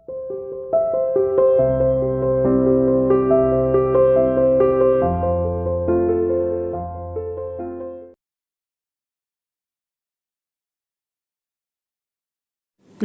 Good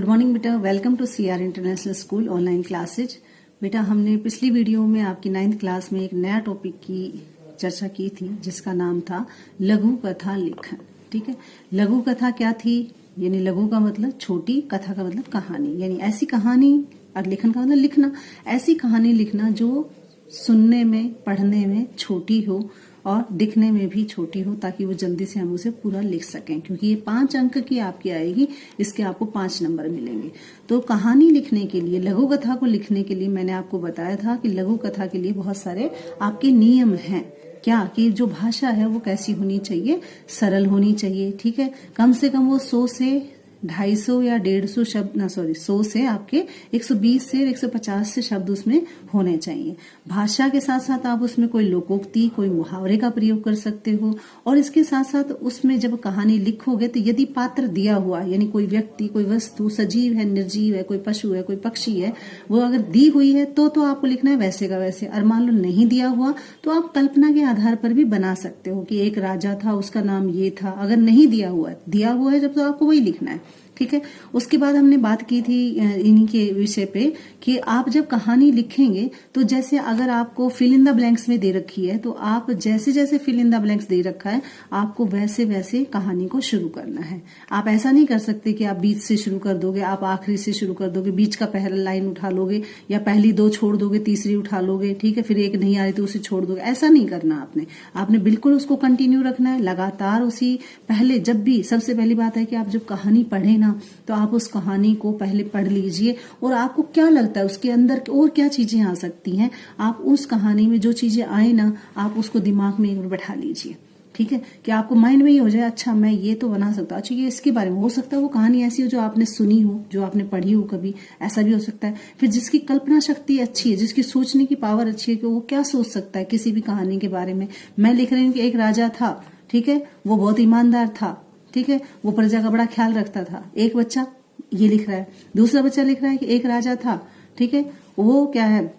morning बेटा, welcome to CR international school online classes. बेटा, हमने पिछली वीडियो में आपकी 9th क्लास में एक नया टॉपिक की चर्चा की थी जिसका नाम था लघु कथा लेखन। ठीक है, लघु कथा क्या थी? यानी लघु का मतलब छोटी, कथा का मतलब कहानी, यानी ऐसी कहानी, और लेखन का मतलब लिखना, ऐसी कहानी लिखना जो सुनने में, पढ़ने में छोटी हो और दिखने में भी छोटी हो, ताकि वो जल्दी से हम उसे पूरा लिख सकें, क्योंकि ये 5 अंक की आपकी आएगी, इसके आपको 5 नंबर मिलेंगे। तो कहानी लिखने के लिए, लघु कथा को लिखने के लिए मैंने आपको बताया था कि लघु कथा के लिए बहुत सारे आपके नियम हैं। क्या कि जो भाषा है वो कैसी होनी चाहिए? सरल होनी चाहिए। ठीक है, कम से कम वो 100 से 250 या 150 शब्द, 100 से आपके 120 से 150 से शब्द उसमें होने चाहिए। भाषा के साथ साथ आप उसमें कोई लोकोक्ति, कोई मुहावरे का प्रयोग कर सकते हो। और इसके साथ साथ उसमें जब कहानी लिखोगे तो यदि पात्र दिया हुआ, यानी कोई व्यक्ति, कोई वस्तु, सजीव है, निर्जीव है, कोई पशु है, कोई पक्षी है, वो अगर दी हुई है तो आपको लिखना है वैसे का वैसे। और मान लो नहीं दिया हुआ तो आप कल्पना के आधार पर भी बना सकते हो कि एक राजा था, उसका नाम ये था। अगर नहीं दिया हुआ है, दिया हुआ है जब, तो आपको वही लिखना है। ठीक है, उसके बाद हमने बात की थी इन्हीं के विषय पे कि आप जब कहानी लिखेंगे तो जैसे अगर आपको फिल इन द ब्लैंक्स में दे रखी है, तो आप जैसे जैसे फिल इन द ब्लैंक्स दे रखा है, आपको वैसे वैसे कहानी को शुरू करना है। आप ऐसा नहीं कर सकते कि आप बीच से शुरू कर दोगे, आप आखिरी से शुरू कर दोगे, बीच का पहला लाइन उठा लोगे, या पहली 2 छोड़ दोगे, तीसरी उठा लोगे। ठीक है, फिर एक नहीं आ रही तो उसे छोड़ दोगे। ऐसा नहीं करना आपने बिल्कुल उसको कंटिन्यू रखना है, लगातार उसी पहले। जब भी सबसे पहली बात है कि आप जब कहानी पढ़े ना, तो आप उस कहानी को पहले पढ़ लीजिए और आपको क्या लगता है उसके अंदर और क्या चीजें आ सकती हैं, आप उस कहानी में जो चीजें आए ना, आप उसको दिमाग में एक बार बैठा लीजिए। ठीक है, कि आपको माइंड में ही हो जाए, अच्छा मैं ये तो बना सकता हूँ, अच्छा ये इसके बारे में हो सकता है। वो कहानी ऐसी हो जो आपने सुनी हो, जो आपने पढ़ी हो कभी, ऐसा भी हो सकता है। फिर जिसकी कल्पना शक्ति अच्छी है, जिसकी सोचने की पावर अच्छी है कि वो क्या सोच सकता है किसी भी कहानी के बारे में। मैं लिख रही हूँ कि एक राजा था, ठीक है, वो बहुत ईमानदार था, ठीक है, वो प्रजा का बड़ा ख्याल रखता था। एक बच्चा ये लिख रहा है, दूसरा बच्चा लिख रहा है कि एक राजा था, ठीक है, वो क्या है,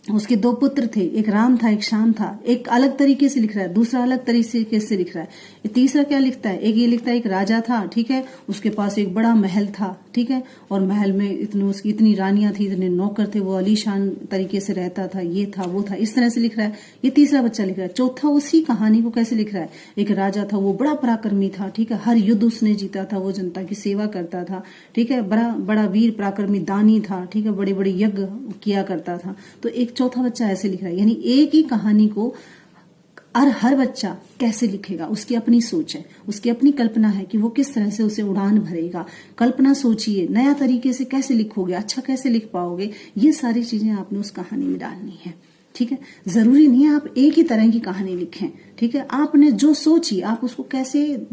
उसके 2 पुत्र थे, एक राम था, एक श्याम था। एक अलग तरीके से लिख रहा है, दूसरा अलग तरीके से लिख रहा है। तीसरा क्या लिखता है, एक ये लिखता है एक राजा था, ठीक है, उसके पास एक बड़ा महल था, ठीक है, और महल में उसकी इतनी रानियां थी, इतने नौकर थे, वो आलीशान तरीके से रहता था, ये था वो था, इस तरह से लिख रहा है। ये तीसरा बच्चा लिख रहा है। चौथा उसी कहानी को कैसे लिख रहा है, एक राजा था, वो बड़ा पराक्रमी था, ठीक है, हर युद्ध उसने जीता था, वो जनता की सेवा करता था, ठीक है, बड़ा बड़ा वीर पराक्रमी दानी था, ठीक है, बड़े बड़े यज्ञ किया करता था। तो एक चौथा बच्चा ऐसे लिख रहा है। यानी एक ही कहानी को और हर बच्चा कैसे लिखेगा, उसकी अपनी सोच है, उसकी अपनी कल्पना है कि वो किस तरह से उसे उड़ान भरेगा। कल्पना सोचिए, नया तरीके से कैसे लिखोगे, अच्छा कैसे लिख पाओगे, ये सारी चीजें आपने उस कहानी में डालनी है। ठीक है, जरूरी नहीं है आप एक ही तरह की कहानी लिखें। ठीक है, आपने जो सोची आप उसको कैसे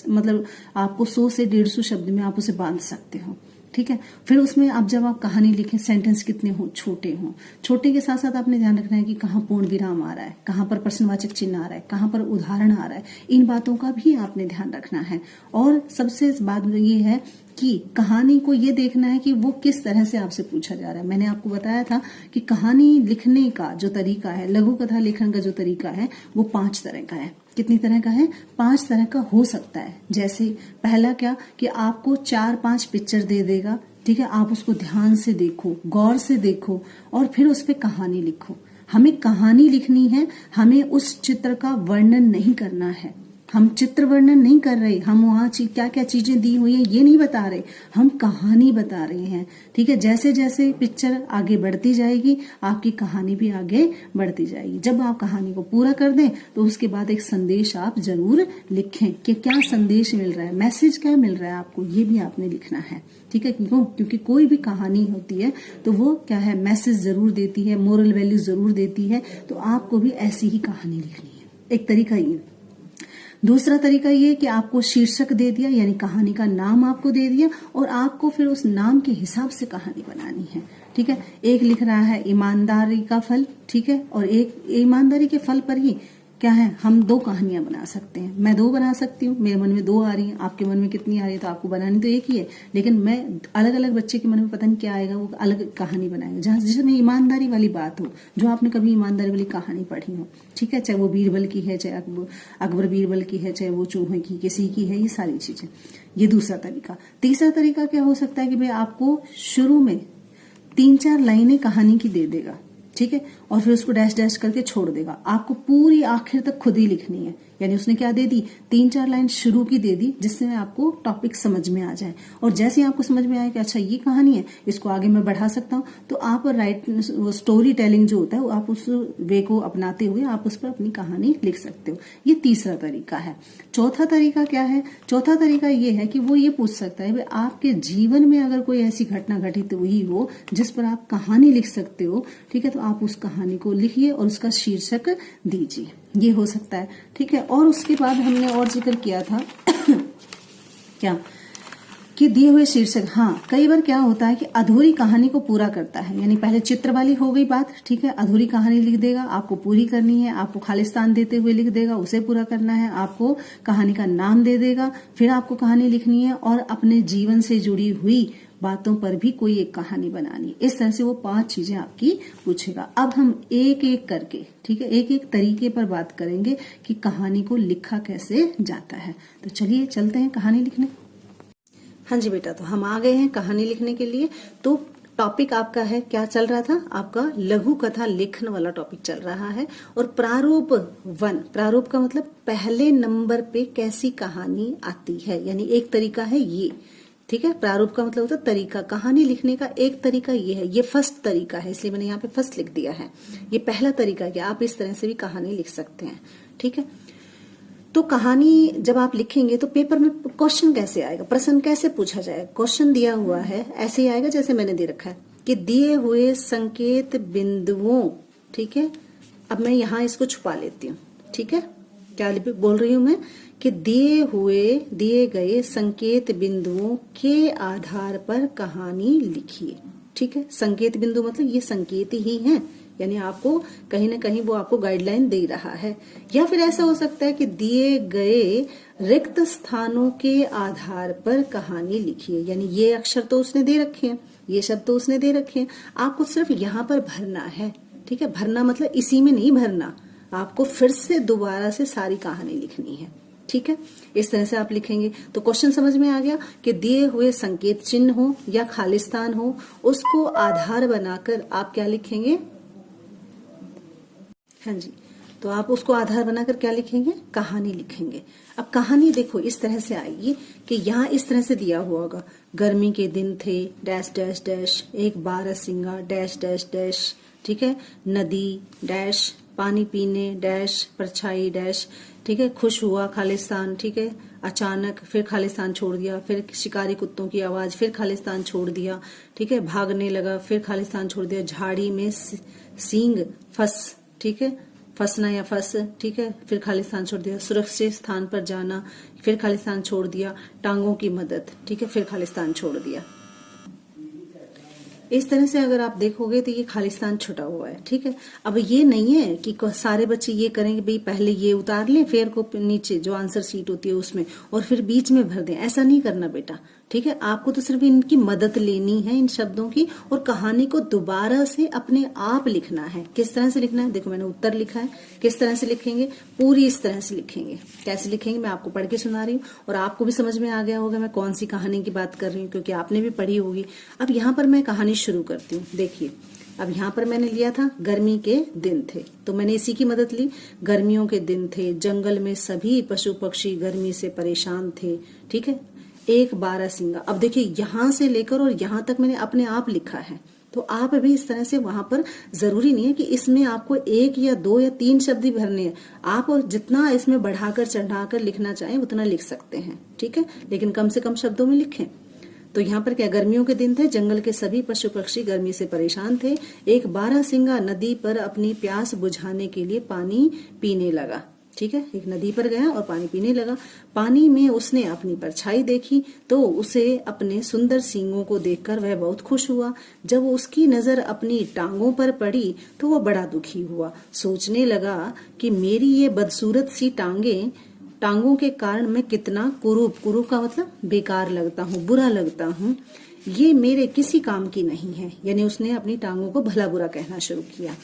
मतलब आपको 100 से 150 शब्द में आप उसे बांध सकते हो। ठीक है, फिर उसमें अब जब आप कहानी लिखें, सेंटेंस कितने हो, छोटे हो। छोटे के साथ साथ आपने ध्यान रखना है कि कहाँ पूर्ण विराम आ रहा है, कहाँ पर प्रश्नवाचक चिन्ह आ रहा है, कहाँ पर उदाहरण आ रहा है। इन बातों का भी आपने ध्यान रखना है। और सबसे बात ये है कि कहानी को ये देखना है कि वो किस तरह से आपसे पूछा जा रहा है। मैंने आपको बताया था कि कहानी लिखने का जो तरीका है, लघु कथा लेखन का जो तरीका है, वो 5 तरह का है। कितनी तरह का है? 5 तरह का हो सकता है। जैसे पहला क्या कि आपको 4-5 पिक्चर दे देगा, ठीक है, आप उसको ध्यान से देखो, गौर से देखो और फिर उस पर कहानी लिखो। हमें कहानी लिखनी है, हमें उस चित्र का वर्णन नहीं करना है। हम चित्र वर्णन नहीं कर रहे, हम वहां क्या क्या चीजें दी हुई है ये नहीं बता रहे, हम कहानी बता रहे हैं। ठीक है, जैसे जैसे पिक्चर आगे बढ़ती जाएगी आपकी कहानी भी आगे बढ़ती जाएगी। जब आप कहानी को पूरा कर दें तो उसके बाद एक संदेश आप जरूर लिखें कि क्या संदेश मिल रहा है, मैसेज क्या मिल रहा है आपको, ये भी आपने लिखना है। ठीक है, क्योंकि कोई भी कहानी होती है तो वो क्या है, मैसेज जरूर देती है, मोरल वैल्यू जरूर देती है। तो आपको भी ऐसी ही कहानी लिखनी है। एक तरीका ये। दूसरा तरीका ये कि आपको शीर्षक दे दिया, यानी कहानी का नाम आपको दे दिया और आपको फिर उस नाम के हिसाब से कहानी बनानी है। ठीक है, एक लिख रहा है ईमानदारी का फल, ठीक है, और एक ईमानदारी के फल पर ही क्या है, हम 2 कहानियां बना सकते हैं। मैं 2 बना सकती हूँ, मेरे मन में 2 आ रही हैं, आपके मन में कितनी आ रही है, तो आपको बनानी तो एक ही है, लेकिन मैं अलग अलग बच्चे के मन में पता नहीं क्या आएगा, वो अलग कहानी बनाएगा, जहां जिसमें ईमानदारी वाली बात हो, जो आपने कभी ईमानदारी वाली कहानी पढ़ी हो, ठीक है, चाहे वो बीरबल की है, चाहे अकबर बीरबल की है, चाहे वो चूहे की किसी की है, ये सारी चीजें। ये दूसरा तरीका। तीसरा तरीका क्या हो सकता है कि भाई आपको शुरू में 3-4 लाइनें कहानी की दे देगा, ठीक है, और फिर उसको डैश डैश करके छोड़ देगा। आपको पूरी आखिर तक खुद ही लिखनी है, यानी उसने क्या दे दी, 3-4 लाइन शुरू की दे दी, जिससे आपको टॉपिक समझ में आ जाए। और जैसे ही आपको समझ में आए कि अच्छा ये कहानी है, इसको आगे मैं बढ़ा सकता हूँ, तो आप स्टोरी टेलिंग जो होता है, आप उस वे को अपनाते हुए आप उस पर अपनी कहानी लिख सकते हो। ये तीसरा तरीका है। चौथा तरीका क्या है? चौथा तरीका ये है कि वो ये पूछ सकता है, आपके जीवन में अगर कोई ऐसी घटना घटित हुई हो जिस पर आप कहानी लिख सकते हो, ठीक है, तो आप उस कहानी को लिखिए और उसका शीर्षक दीजिए। ये हो सकता है, ठीक है। और उसके बाद हमने और जिक्र किया था क्या कि दिए हुए शीर्षक, हाँ, कई बार क्या होता है कि अधूरी कहानी को पूरा करता है, यानी पहले चित्र वाली हो गई बात, ठीक है, अधूरी कहानी लिख देगा, आपको पूरी करनी है, आपको खालिस्तान देते हुए लिख देगा, उसे पूरा करना है, आपको कहानी का नाम दे देगा, फिर आपको कहानी लिखनी है और अपने जीवन से जुड़ी हुई बातों पर भी कोई एक कहानी बनानी। इस तरह से वो 5 चीजें आपकी पूछेगा। अब हम एक एक करके, ठीक है, एक एक तरीके पर बात करेंगे कि कहानी को लिखा कैसे जाता है। तो चलिए चलते हैं कहानी लिखने। हाँ जी बेटा, तो हम आ गए हैं कहानी लिखने के लिए। तो टॉपिक आपका है, क्या चल रहा था आपका? लघु कथा लेखन वाला टॉपिक चल रहा है। और प्रारूप 1, प्रारूप का मतलब पहले नंबर पे कैसी कहानी आती है, यानी एक तरीका है ये, ठीक है। प्रारूप का मतलब होता है तरीका, कहानी लिखने का एक तरीका ये है, ये फर्स्ट तरीका है, इसलिए मैंने यहाँ पे फर्स्ट लिख दिया है। ये पहला तरीका है कि आप इस तरह से भी कहानी लिख सकते हैं, ठीक है। तो कहानी जब आप लिखेंगे तो पेपर में क्वेश्चन कैसे आएगा, प्रश्न कैसे पूछा जाएगा? क्वेश्चन दिया हुआ है, ऐसे ही आएगा जैसे मैंने दे रखा है कि दिए हुए संकेत बिंदुओं, ठीक है। अब मैं यहाँ इसको छुपा लेती हूँ, ठीक है। क्या बोल रही हूं मैं कि दिए गए संकेत बिंदुओं के आधार पर कहानी लिखिए, ठीक है। संकेत बिंदु मतलब ये संकेत ही हैं, यानी आपको कहीं ना कहीं वो आपको गाइडलाइन दे रहा है। या फिर ऐसा हो सकता है कि दिए गए रिक्त स्थानों के आधार पर कहानी लिखिए, यानी ये अक्षर तो उसने दे रखे हैं, ये शब्द तो उसने दे रखे हैं, आपको सिर्फ यहाँ पर भरना है, ठीक है। भरना मतलब इसी में नहीं भरना, आपको फिर से दोबारा से सारी कहानी लिखनी है, ठीक है। इस तरह से आप लिखेंगे तो क्वेश्चन समझ में आ गया कि दिए हुए संकेत चिन्ह हो या खालिस्तान हो, उसको आधार बनाकर आप क्या लिखेंगे? हाँ जी, तो आप उसको आधार बनाकर क्या लिखेंगे? कहानी लिखेंगे। अब कहानी देखो इस तरह से आएगी कि यहाँ इस तरह से दिया हुआ होगा, गर्मी के दिन थे डैश डैश डैश, एक बारहसिंगा डैश डैश डैश, ठीक है, नदी डैश, पानी पीने डैश, परछाई डैश, ठीक है, खुश हुआ खालिस्तान, ठीक है, अचानक, फिर खालिस्तान छोड़ दिया, फिर शिकारी कुत्तों की आवाज, फिर खालिस्तान छोड़ दिया, ठीक है, भागने लगा, फिर खालिस्तान छोड़ दिया, झाड़ी में सींग फंस, ठीक है, फंसना या फंस, ठीक है, फिर खालिस्तान छोड़ दिया, सुरक्षित स्थान पर जाना, फिर खालिस्तान छोड़ दिया, टांगों की मदद, ठीक है, फिर खालिस्तान छोड़ दिया। इस तरह से अगर आप देखोगे तो ये खालिस्तान छुटा हुआ है, ठीक है। अब ये नहीं है कि सारे बच्चे ये करेंगे भाई पहले ये उतार लें, फिर को नीचे जो आंसर शीट होती है उसमें और फिर बीच में भर दें, ऐसा नहीं करना बेटा, ठीक है। आपको तो सिर्फ इनकी मदद लेनी है, इन शब्दों की, और कहानी को दोबारा से अपने आप लिखना है। किस तरह से लिखना है? देखो मैंने उत्तर लिखा है, किस तरह से लिखेंगे? पूरी इस तरह से लिखेंगे। कैसे लिखेंगे मैं आपको पढ़ के सुना रही हूँ और आपको भी समझ में आ गया होगा मैं कौन सी कहानी की बात कर रही हूँ, क्योंकि आपने भी पढ़ी होगी। अब यहाँ पर मैं कहानी शुरू करती हूँ। देखिए अब यहाँ पर मैंने लिया था गर्मी के दिन थे, तो मैंने इसी की मदद ली। गर्मियों के दिन थे, जंगल में सभी पशु पक्षी गर्मी से परेशान थे, ठीक है, एक बारहसिंगा। अब देखिए यहां से लेकर और यहां तक मैंने अपने आप लिखा है, तो आप भी इस तरह से, वहां पर जरूरी नहीं है कि इसमें आपको 1 या 2 या 3 शब्द ही भरने हैं, आप जितना इसमें बढ़ाकर चढ़ाकर लिखना चाहें उतना लिख सकते हैं, ठीक है, लेकिन कम से कम शब्दों में लिखें। तो यहाँ पर क्या, गर्मियों के दिन थे, जंगल के सभी पशु पक्षी गर्मी से परेशान थे, एक बारहसिंगा नदी पर अपनी प्यास बुझाने के लिए पानी पीने लगा, ठीक है। एक नदी पर गया और पानी पीने लगा। पानी में उसने अपनी परछाई देखी तो उसे अपने सुंदर सींगों को देखकर वह बहुत खुश हुआ। जब उसकी नजर अपनी टांगों पर पड़ी तो वह बड़ा दुखी हुआ। सोचने लगा कि मेरी ये बदसूरत सी टांगों के कारण मैं कितना कुरूप का मतलब बेकार लगता हूँ, बुरा लगता हूँ। ये मेरे किसी काम की नहीं है। यानी उसने अपनी टांगों को भला बुरा कहना शुरू किया।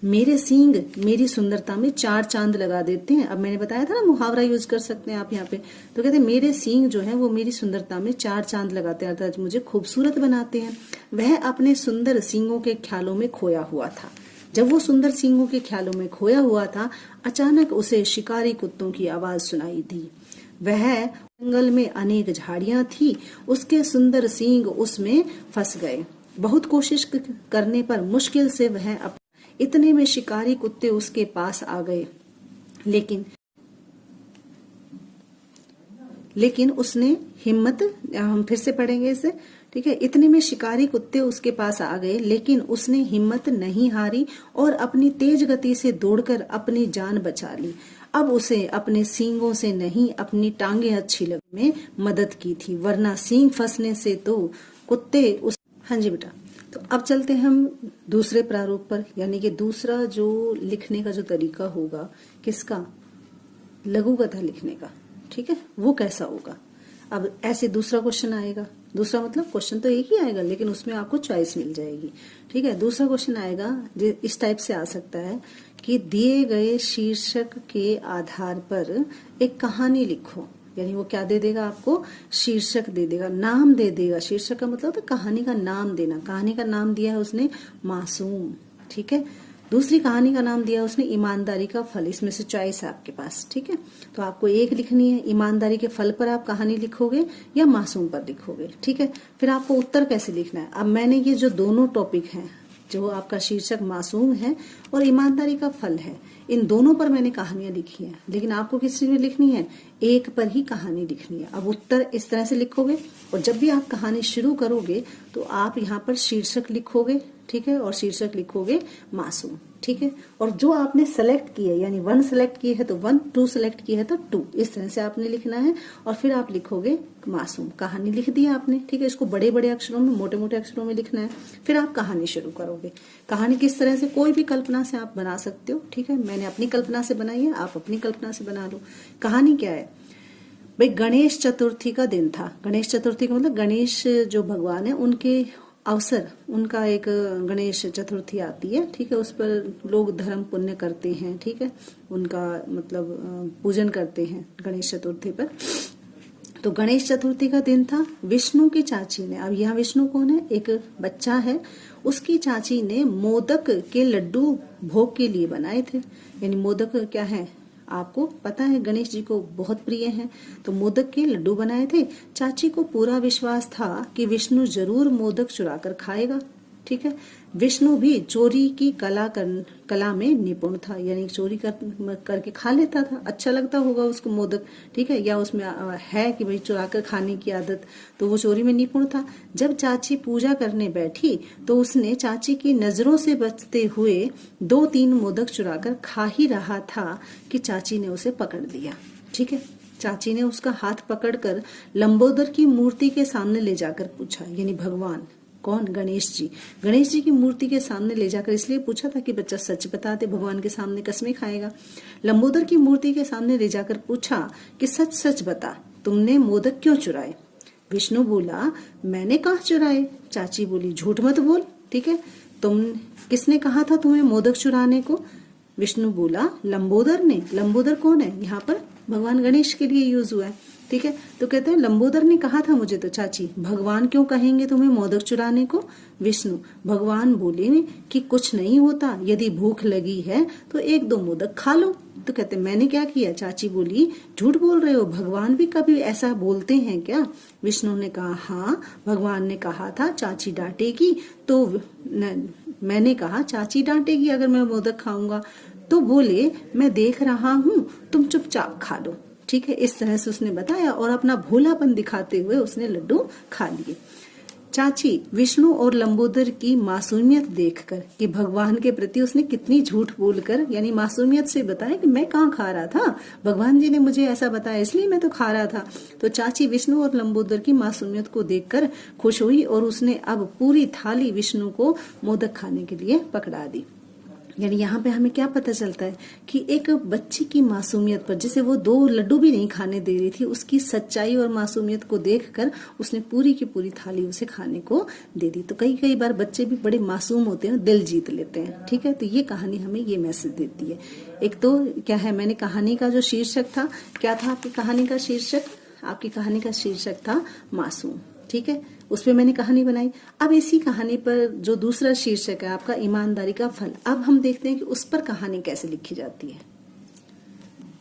मेरे सींग मेरी सुंदरता में 4 चांद लगा देते हैं। अब मैंने बताया था ना, मुहावरा यूज कर सकते हैं आप यहाँ पे। तो कहते हैं मेरे सींग जो है वो मेरी सुंदरता में 4 चांद लगाते हैं, अर्थात मुझे खूबसूरत बनाते हैं। वह अपने सुंदर सींगों के ख्यालों में खोया हुआ था। जब वो सुंदर सींगों के ख्यालों में खोया हुआ था, अचानक उसे शिकारी कुत्तों की आवाज सुनाई दी। वह जंगल में अनेक झाड़ियां थी, उसके सुंदर सींग उसमें फंस गए। बहुत कोशिश करने पर मुश्किल से वह इतने में शिकारी कुत्ते उसके पास आ गए। लेकिन उसने हिम्मत, हम फिर से पढ़ेंगे इसे, ठीक है। इतने में शिकारी कुत्ते उसके पास आ गए, लेकिन उसने हिम्मत नहीं हारी और अपनी तेज गति से दौड़कर अपनी जान बचा ली। अब उसे अपने सींगों से नहीं, अपनी टांगे अच्छी लगने में मदद की थी, वरना सींग फंसने से तो कुत्ते उस। हाँ जी बेटा। तो अब चलते हैं हम दूसरे प्रारूप पर, यानी कि दूसरा जो लिखने का जो तरीका होगा, किसका, लघु कथा लिखने का, ठीक है, वो कैसा होगा। अब ऐसे दूसरा क्वेश्चन आएगा, दूसरा मतलब क्वेश्चन तो एक ही आएगा लेकिन उसमें आपको चॉइस मिल जाएगी, ठीक है। दूसरा क्वेश्चन आएगा जो इस टाइप से आ सकता है कि दिए गए शीर्षक के आधार पर एक कहानी लिखो। यानी वो क्या दे देगा आपको, शीर्षक दे देगा, नाम दे देगा। शीर्षक का मतलब होता है कहानी का नाम देना। कहानी का नाम दिया है उसने मासूम, ठीक है। दूसरी कहानी का नाम दिया उसने ईमानदारी का फल। इसमें से चॉइस है आपके पास, ठीक है। तो आपको एक लिखनी है, ईमानदारी के फल पर आप कहानी लिखोगे या मासूम पर लिखोगे, ठीक है। फिर आपको उत्तर कैसे लिखना है। अब मैंने ये जो दोनों टॉपिक हैं, जो आपका शीर्षक मासूम है और ईमानदारी का फल है, इन दोनों पर मैंने कहानियां लिखी हैं, लेकिन आपको किस चीज में लिखनी है, एक पर ही कहानी लिखनी है। अब उत्तर इस तरह से लिखोगे और जब भी आप कहानी शुरू करोगे तो आप यहाँ पर शीर्षक लिखोगे, ठीक है, और शीर्षक लिखोगे मासूम, ठीक है। और जो आपने सेलेक्ट किए, यानी 1 सेलेक्ट किए है तो 1, 2 सेलेक्ट किए है तो 2, इस तरह से आपने लिखना है। और फिर आप लिखोगे मासूम। कहानी लिख दी आपने, ठीक है। इसको बड़े बड़े अक्षरों में, मोटे मोटे अक्षरों में लिखना है। फिर आप कहानी शुरू करोगे। कहानी किस तरह से, कोई भी कल्पना से आप बना सकते हो, ठीक है। मैंने अपनी कल्पना से बनाई है, आप अपनी कल्पना से बना लो। कहानी क्या है भाई, गणेश चतुर्थी का दिन था। गणेश चतुर्थी का मतलब गणेश जो भगवान है उनके अवसर, उनका एक गणेश चतुर्थी आती है, ठीक है। उस पर लोग धर्म पुण्य करते हैं, ठीक है, उनका मतलब पूजन करते हैं गणेश चतुर्थी पर। तो गणेश चतुर्थी का दिन था। विष्णु की चाची ने, अब यहाँ विष्णु कौन है, एक बच्चा है, उसकी चाची ने मोदक के लड्डू भोग के लिए बनाए थे। यानी मोदक क्या है आपको पता है, गणेश जी को बहुत प्रिय हैं। तो मोदक के लड्डू बनाए थे। चाची को पूरा विश्वास था कि विष्णु जरूर मोदक चुरा कर खाएगा, ठीक है। विष्णु भी चोरी की कला में निपुण था, यानी चोरी करके खा लेता था। अच्छा लगता होगा उसको मोदक, ठीक है, या उसमें है कि भाई चुरा कर खाने की आदत, तो वो चोरी में निपुण था। जब चाची पूजा करने बैठी तो उसने चाची की नजरों से बचते हुए 2-3 मोदक चुरा कर खा ही रहा था कि चाची ने उसे पकड़ लिया, ठीक है। चाची ने उसका हाथ पकड़कर लंबोदर की मूर्ति के सामने ले जाकर पूछा, यानी भगवान कौन, गणेश जी की मूर्ति के सामने ले जाकर इसलिए पूछा था कि बच्चा सच बता दे, भगवान के सामने कसमें खाएगा। लंबोदर की मूर्ति के सामने ले जाकर पूछा कि सच सच बता, तुमने मोदक क्यों चुराए। विष्णु बोला, मैंने कहाँ चुराए। चाची बोली, झूठ मत बोल, ठीक है, तुम किसने कहा था तुम्हें मोदक चुराने को। विष्णु बोला, लंबोदर ने। लंबोदर कौन है, यहाँ पर भगवान गणेश के लिए यूज हुआ है, ठीक है। तो कहते हैं लंबोदर ने कहा था मुझे। तो चाची, भगवान क्यों कहेंगे तुम्हें मोदक चुराने को। विष्णु, भगवान बोले कि कुछ नहीं होता, यदि भूख लगी है तो 1-2 मोदक खा लो। तो कहते मैंने क्या किया। चाची बोली, झूठ बोल रहे हो, भगवान भी कभी ऐसा बोलते हैं क्या। विष्णु ने कहा, हाँ भगवान ने कहा था चाची डांटेगी, तो मैंने कहा चाची डांटेगी अगर मैं मोदक खाऊंगा, तो बोले मैं देख रहा हूँ, तुम चुपचाप खा लो, ठीक है। इस तरह से उसने बताया और अपना भोलापन दिखाते हुए उसने लड्डू खा लिए। चाची विष्णु और लंबोदर की मासूमियत देखकर कि भगवान के प्रति उसने कितनी झूठ बोलकर यानी मासूमियत से बताया कि मैं कहाँ खा रहा था, भगवान जी ने मुझे ऐसा बताया इसलिए मैं तो खा रहा था। तो चाची विष्णु और लंबोदर की मासूमियत को देखकर खुश हुई और उसने अब पूरी थाली विष्णु को मोदक खाने के लिए पकड़ा दी। यानी यहाँ पे हमें क्या पता चलता है कि एक बच्ची की मासूमियत पर, जिसे वो 2 लड्डू भी नहीं खाने दे रही थी, उसकी सच्चाई और मासूमियत को देखकर उसने पूरी की पूरी थाली उसे खाने को दे दी। तो कई बार बच्चे भी बड़े मासूम होते हैं, दिल जीत लेते हैं। ठीक है, तो ये कहानी हमें ये मैसेज देती है। एक तो क्या है, मैंने कहानी का जो शीर्षक था, क्या था आपकी कहानी का शीर्षक? आपकी कहानी का शीर्षक था मासूम। ठीक है, उस पे मैंने कहानी बनाई। अब इसी कहानी पर जो दूसरा शीर्षक है आपका ईमानदारी का फल, अब हम देखते हैं कि उस पर कहानी कैसे लिखी जाती है।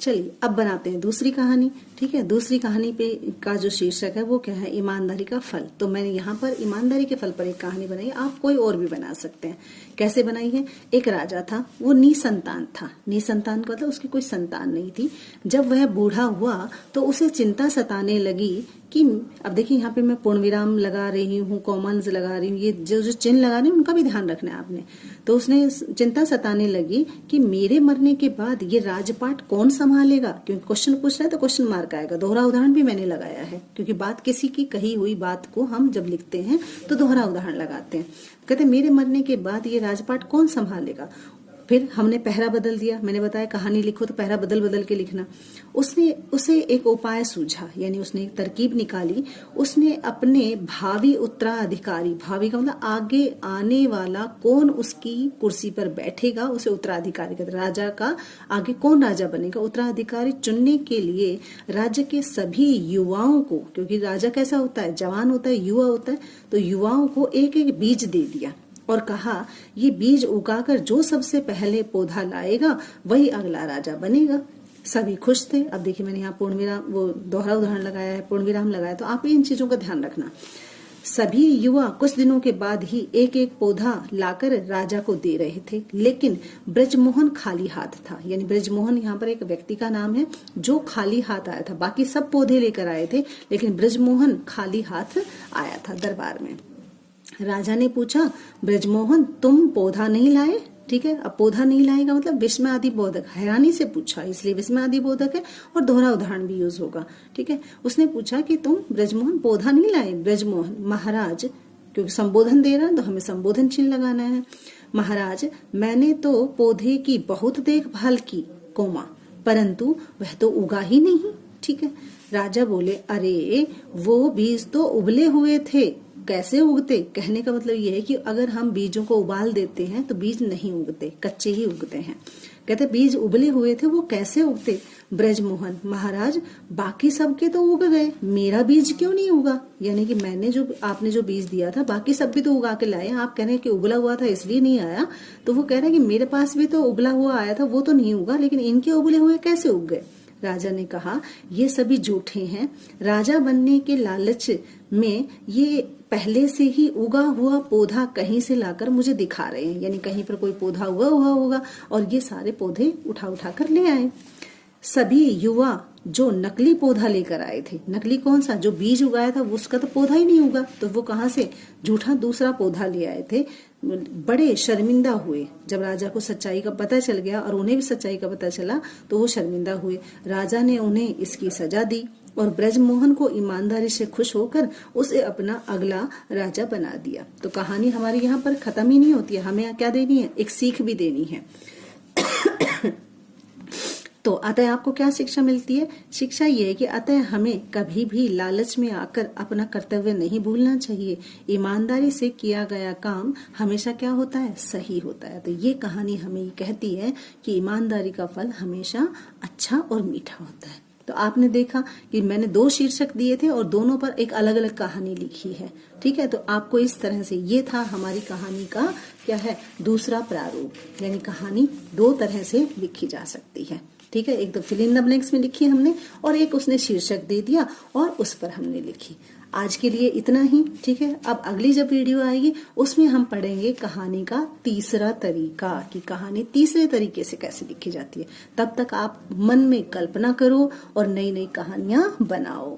चलिए अब बनाते हैं दूसरी कहानी। ठीक है, दूसरी कहानी पे का जो शीर्षक है वो क्या है, ईमानदारी का फल। तो मैंने यहाँ पर ईमानदारी के फल पर एक कहानी बनाई। आप कोई और भी बना सकते हैं। कैसे बनाई है? एक राजा था, वो निसंतान था। निसंतान का मतलब उसकी कोई संतान नहीं थी। जब वह बूढ़ा हुआ तो उसे चिंता सताने लगी कि अब देखिए यहाँ पे मैं पूर्ण विराम लगा रही हूँ, कॉमन्स लगा रही हूँ, ये जो चिन्ह लगा रही हूँ उनका भी ध्यान रखना है आपने। तो उसने चिंता सताने लगी कि मेरे मरने के बाद ये राजपाट कौन संभालेगा, क्योंकि क्वेश्चन पूछ रहा है तो क्वेश्चन मार्क आएगा। दोहरा उदाहरण भी मैंने लगाया है, क्योंकि बात किसी की कही हुई बात को हम जब लिखते हैं तो दोहरा उदाहरण लगाते हैं। कहते मेरे मरने के बाद ये राजपाट कौन संभालेगा। फिर हमने पहरा बदल दिया। मैंने बताया कहानी लिखो तो पहरा बदल बदल के लिखना। उसने उसे एक उपाय सूझा, यानी उसने एक तरकीब निकाली। उसने अपने भावी उत्तराधिकारी, भावी का मतलब आगे आने वाला कौन उसकी कुर्सी पर बैठेगा, उसे उत्तराधिकारी कहते। राजा का आगे कौन राजा बनेगा, उत्तराधिकारी चुनने के लिए राज्य के सभी युवाओं को, क्योंकि राजा कैसा होता है, जवान होता है, युवा होता है, तो युवाओं को एक एक बीज दे दिया और कहा ये बीज उगाकर जो सबसे पहले पौधा लाएगा वही अगला राजा बनेगा। सभी खुश थे। अब देखिए मैंने यहाँ पूर्ण विराम, वो दोहरा उदाहरण लगाया है, पूर्ण विराम लगाया, तो आप इन चीजों का ध्यान रखना। सभी युवा कुछ दिनों के बाद ही एक एक पौधा लाकर राजा को दे रहे थे, लेकिन ब्रजमोहन खाली हाथ था। यानी ब्रजमोहन यहाँ पर एक व्यक्ति का नाम है जो खाली हाथ आया था। बाकी सब पौधे लेकर आए थे, लेकिन ब्रजमोहन खाली हाथ आया था दरबार में। राजा ने पूछा, ब्रजमोहन तुम पौधा नहीं लाए? ठीक है, अब पौधा नहीं लाएगा मतलब विस्मयादि बोधक, हैरानी से पूछा, इसलिए विस्मयादि बोधक है और दोहरा उदाहरण भी यूज होगा। ठीक है, उसने पूछा कि तुम ब्रजमोहन पौधा नहीं लाए? ब्रजमोहन, महाराज, क्योंकि संबोधन दे रहा है तो हमें संबोधन चिन्ह लगाना है। महाराज मैंने तो पौधे की बहुत देखभाल की, परंतु वह तो उगा ही नहीं। ठीक है, राजा बोले, अरे वो बीज तो उबले हुए थे, कैसे उगते? कहने का मतलब यह है कि अगर हम बीजों को उबाल देते हैं तो बीज नहीं उगते, कच्चे ही उगते हैं। कहते बीज उबले हुए थे, वो कैसे उगते? ब्रजमोहन, महाराज बाकी सबके तो उग गए, मेरा बीज क्यों नहीं उगा? यानी कि मैंने जो आपने जो बीज दिया था बाकी सब भी तो उगा के लाए। आप कह रहे हैं कि उबला हुआ था इसलिए नहीं आया, तो वो कह रहे हैं कि मेरे पास भी तो उबला हुआ आया था, वो तो नहीं उगा, लेकिन इनके उबले हुए कैसे उग गए? राजा ने कहा, ये सभी झूठे हैं। राजा बनने के लालच में ये पहले से ही उगा हुआ पौधा कहीं से लाकर मुझे दिखा रहे हैं, यानी कहीं पर कोई पौधा हुआ होगा और ये सारे पौधे उठा उठा कर ले आए। सभी युवा जो नकली पौधा लेकर आए थे, नकली कौन सा, जो बीज उगाया था उसका तो पौधा ही नहीं उगा, तो वो कहां से झूठा दूसरा पौधा ले आए थे। बड़े शर्मिंदा हुए जब राजा को सच्चाई का पता चल गया और उन्हें भी सच्चाई का पता चला तो वो शर्मिंदा हुए। राजा ने उन्हें इसकी सजा दी और ब्रजमोहन को ईमानदारी से खुश होकर उसे अपना अगला राजा बना दिया। तो कहानी हमारी यहाँ पर खत्म ही नहीं होती है, हमें क्या देनी है, एक सीख भी देनी है। तो अतः आपको क्या शिक्षा मिलती है? शिक्षा ये है कि अतः हमें कभी भी लालच में आकर अपना कर्तव्य नहीं भूलना चाहिए। ईमानदारी से किया गया काम हमेशा क्या होता है, सही होता है। तो ये कहानी हमें ये कहती है कि ईमानदारी का फल हमेशा अच्छा और मीठा होता है। तो आपने देखा कि मैंने 2 शीर्षक दिए थे और दोनों पर एक अलग अलग कहानी लिखी है। ठीक है, तो आपको इस तरह से, ये था हमारी कहानी का क्या है, दूसरा प्रारूप, यानी कहानी 2 तरह से लिखी जा सकती है। ठीक है, एक तो फिल इन द ब्लैंक्स में लिखी हमने और एक उसने शीर्षक दे दिया और उस पर हमने लिखी। आज के लिए इतना ही। ठीक है, अब अगली जब वीडियो आएगी उसमें हम पढ़ेंगे कहानी का तीसरा तरीका, कि कहानी तीसरे तरीके से कैसे लिखी जाती है। तब तक आप मन में कल्पना करो और नई नई कहानियां बनाओ।